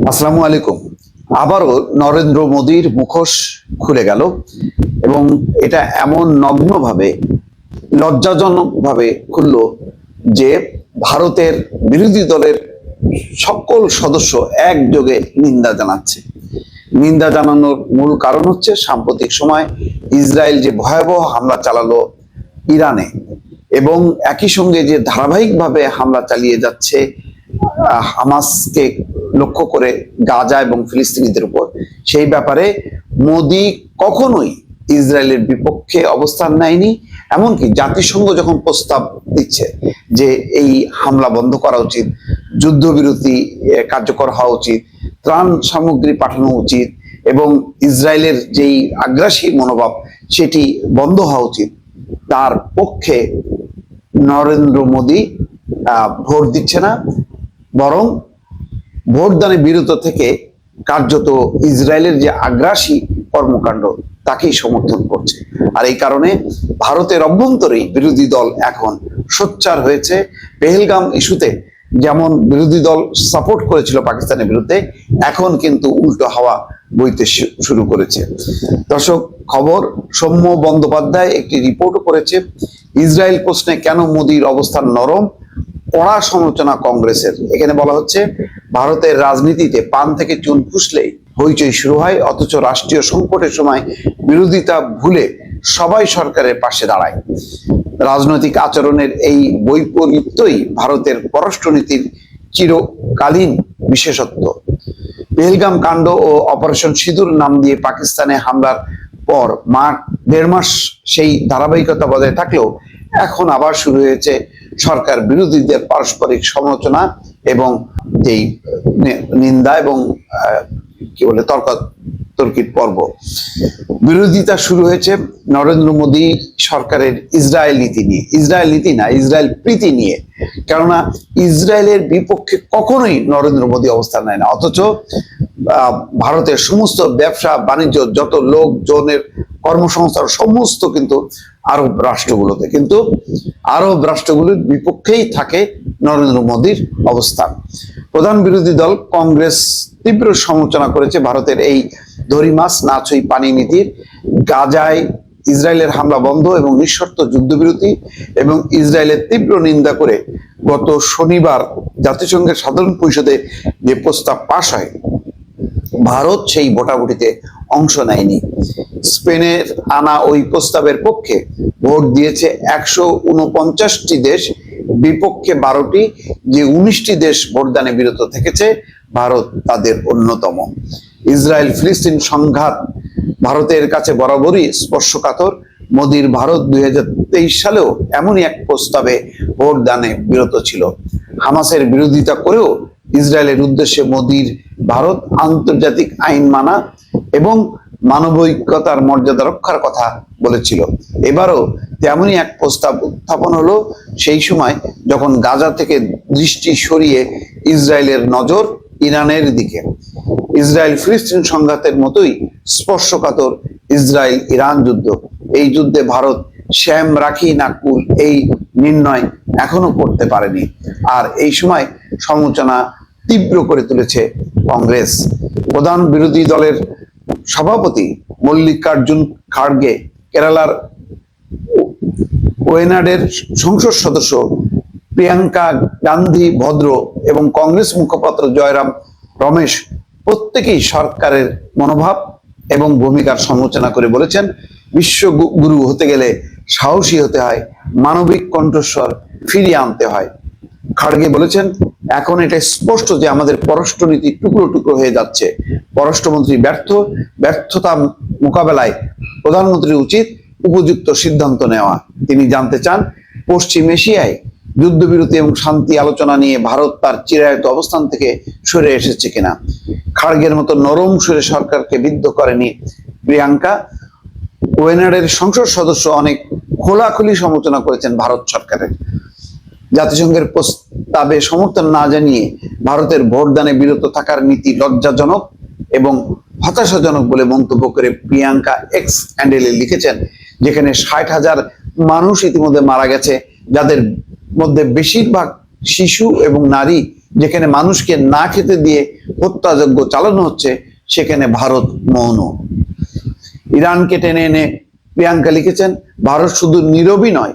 আসসালামু আলাইকুম। আবারও নরেন্দ্র মোদীর মুখোশ খুলে গেল এবং এটা এমন নগ্নভাবে, লজ্জাজনকভাবে খুলল যে ভারতের বিরোধী দলের সকল সদস্য একযোগে নিন্দা জানাচ্ছে। নিন্দা জানানোর মূল কারণ হচ্ছে সাম্প্রতিক সময় ইসরায়েল যে ভয়াবহ হামলা চালালো ইরানে, এবং একই সঙ্গে যে ধারাবাহিকভাবে হামলা চালিয়ে যাচ্ছে হামাসকে লক্ষ্য করে গাজা এবং ফিলিস্তিনিদের উপর, সেই ব্যাপারে মোদি কখনোই ইসরায়েলের বিপক্ষে অবস্থান নেয়নি। এমনকি জাতিসংঘ যখন প্রস্তাব দিচ্ছে যে এই হামলা বন্ধ করা উচিত, যুদ্ধবিরতি কার্যকর হওয়া উচিত, ত্রাণ সামগ্রী পাঠানো উচিত এবং ইসরায়েলের যেই আগ্রাসী মনোভাব সেটি বন্ধ হওয়া উচিত, তার পক্ষে নরেন্দ্র মোদী ভোট দিচ্ছে না, বরং ভোটদানে বিরত থেকে কার্যত ইসরায়েলের যে আগ্রাসী কর্মকাণ্ড তাকেই সমর্থন করছে। আর এই কারণে ভারতের অভ্যন্তরেই বিরোধী দল এখন সোচ্চার হয়েছে। পেহেলগাম ইস্যুতে যেমন বিরোধী দল সাপোর্ট করেছিল পাকিস্তানের বিরুদ্ধে, এখন কিন্তু উল্টো হাওয়া বইতে শুরু করেছে। দর্শক, খবর, সৌম্য বন্দ্যোপাধ্যায় একটি রিপোর্টও করেছে ইসরায়েল প্রশ্নে কেন মোদির অবস্থান নরম। কড়া সমালোচনা কংগ্রেসের। এখানে বলা হচ্ছে ভারতের রাজনীতিতে পান থেকে চুন ফুসলেই হইচই শুরু হয়, অথচ রাষ্ট্রীয় সংকটের সময় বিরোধিতা ভুলে সবাই সরকারের পাশে দাঁড়ায়। রাজনৈতিক আচরণের এই বৈপরীত্যই ভারতের পররাষ্ট্রনীতির চিরকালীন বিশেষত্ব। পেহেলগাম কাণ্ড ও অপারেশন সিঁদুর নাম দিয়ে পাকিস্তানে হামলার পর দেড় মাস সেই ধারাবাহিকতা বজায় থাকলেও এখন আবার শুরু হয়েছে সরকার বিরোধীদের পারস্পরিক সমালোচনা এবং যেই নিন্দা এবং কি বলে তর্কিত পর্ব। বিরোধিতা শুরু হয়েছে নরেন্দ্র মোদী সরকারের ইসরায়েল নীতি নিয়ে, ইসরায়েল নীতি না, ইসরায়েল প্রীতি নিয়ে। কেননা ইসরায়েলের বিপক্ষে কখনোই নরেন্দ্র মোদী অবস্থান নেয় না, অথচ ভারতের সমস্ত ব্যবসা বাণিজ্য, যত লোকজনের কর্মসংস্থান সমস্ত কিন্তু আরব রাষ্ট্রগুলোতে, কিন্তু আরব রাষ্ট্রগুলোর বিপক্ষেই থাকে নরেন্দ্র মোদীর অবস্থান। প্রধান বিরোধী দল কংগ্রেস তীব্র সমালোচনা করেছে ভারতের এই ধরি মাছ না ছুঁই পানি নীতির। গাজায় ইসরায়েলের হামলা বন্ধ এবং নিঃশর্ত যুদ্ধবিরতি এবং ইসরায়েলের তীব্র নিন্দা করে গত শনিবার জাতিসংঘের সাধারণ পরিষদে যে প্রস্তাব পাশ হয়, ভারত সেই ভোটাভুটিতে অংশ নেয়নি। স্পেনের আনা ওই প্রস্তাবের পক্ষে ভোট দিয়েছে 149টি দেশ, বিপক্ষে 12টি। যে 19টি দেশ ভোটদানে বিরত থেকেছে, ভারত তাদের অন্যতম। ইসরায়েল ফিলিস্তিন সংঘাত ভারতের কাছে বরাবরই স্পর্শকাতর। মোদির ভারত 2023 সালেও এমনই এক প্রস্তাবে ভোটদানে বিরত ছিল। হামাসের বিরোধিতা করেও ইসরায়েলের উদ্দেশ্যে মোদির ভারত আন্তর্জাতিক আইন মানা এবং মানবিকতার মর্যাদা রক্ষার কথা বলেছিল। এবারও তেমনই এক প্রস্তাব উত্থাপন হলো সেই সময় যখন গাজা থেকে দৃষ্টি সরিয়ে ইসরায়েলের নজর ইরানের দিকে। ইসরায়েল ফিলিস্তিন সংঘাতের মতোই স্পর্শকাতর ইসরায়েল ইরান যুদ্ধ। এই যুদ্ধে ভারত শ্যাম রাখি না কুল এই নির্ণয় এখনো করতে পারেনি। আর এই সময় সমালোচনা তীব্র করে তুলেছে কংগ্রেস। প্রধান বিরোধী দলের সভাপতি মল্লিকার্জুন খাড়গে, কেরালার ওয়েনাডের সংসদ সদস্য প্রিয়াঙ্কা গান্ধী ভদ্র এবং কংগ্রেস মুখপাত্র জয়রাম রমেশ প্রত্যেকেই সরকারের মনোভাব এবং ভূমিকার সমালোচনা করে বলেছেন, বিশ্বগুরু হতে গেলে সাহসী হতে হয়, মানবিক কণ্ঠস্বর ফিরিয়ে আনতে হয়। খাড়গে বলেছেন, এখন এটা স্পষ্ট যে আমাদের পররাষ্ট্রনীতি টুকরো টুকরো হয়ে যাচ্ছে। পররাষ্ট্রমন্ত্রী ব্যর্থতা মোকাবেলায় প্রধানমন্ত্রীর উচিত উপযুক্ত সিদ্ধান্ত নেওয়া। তিনি জানতে চান, পশ্চিম এশিয়ায় যুদ্ধবিরতি এবং শান্তি আলোচনা নিয়ে ভারত তার চিরায়ত অবস্থান থেকে সরে এসেছে কিনা। খাড়গের মতো নরম সুরে সরকারকে বিদ্ধ করেনি প্রিয়াঙ্কা। ওয়েনাডের সংসদ সদস্য অনেক খোলাখুলি সমালোচনা করেছেন ভারত সরকারের। জাতিসংঘের প্রস্তাবে সমর্থন না জানিয়ে ভারতের ভোটদানে বিরত থাকার নীতি লজ্জাজনক এবং হতাশাজনক বলে মন্তব্য করে প্রিয়াঙ্কা এক্স হ্যান্ডেলে লিখেছেন, যেখানে 60,000 মানুষ ইতিমধ্যে মারা গেছে, যাদের মধ্যে বেশিরভাগ শিশু এবং নারী, যেখানে মানুষকে না খেতে দিয়ে হত্যাযজ্ঞ চালানো হচ্ছে, সেখানে ভারত মৌন। ইরানকে টেনে এনে প্রিয়াঙ্কা লিখেছেন, ভারত শুধু নীরবই নয়,